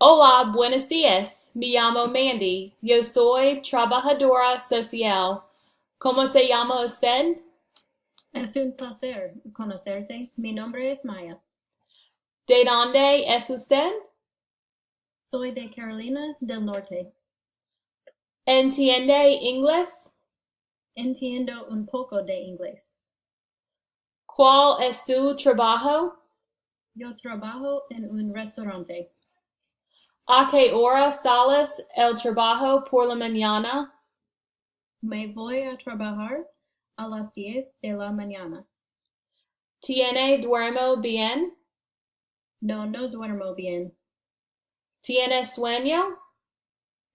Hola, buenos días. Me llamo Mandy. Yo soy trabajadora social. ¿Cómo se llama usted? Es un placer conocerte. Mi nombre es Maya. ¿De dónde es usted? Soy de Carolina del Norte. ¿Entiende inglés? Entiendo un poco de inglés. ¿Cuál es su trabajo? Yo trabajo en un restaurante. ¿A qué hora sales el trabajo por la mañana? Me voy a trabajar a las 10 de la mañana. Duermo bien? No duermo bien. ¿Tiene sueño?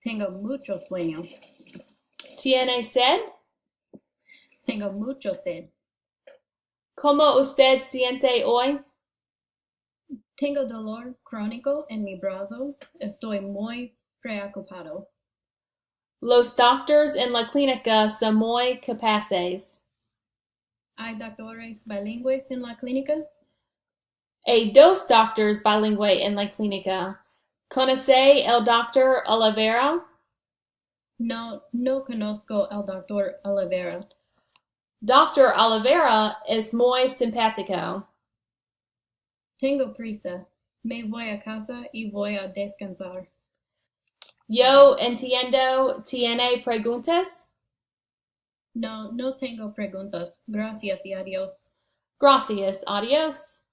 Tengo mucho sueño. ¿Tiene sed? Tengo mucho sed. ¿Cómo usted siente hoy? Tengo dolor crónico en mi brazo. Estoy muy preocupado. Los doctores en la clínica son muy capaces. ¿Hay doctores bilingües en la clínica? Hay dos doctores bilingües en la clínica. ¿Conoce el doctor Olivera? No conozco al doctor Olivera. Doctor Olivera es muy simpático. Tengo prisa. Me voy a casa y voy a descansar. Yo entiendo. ¿Tiene preguntas? No tengo preguntas. Gracias y adiós. Gracias. Adios.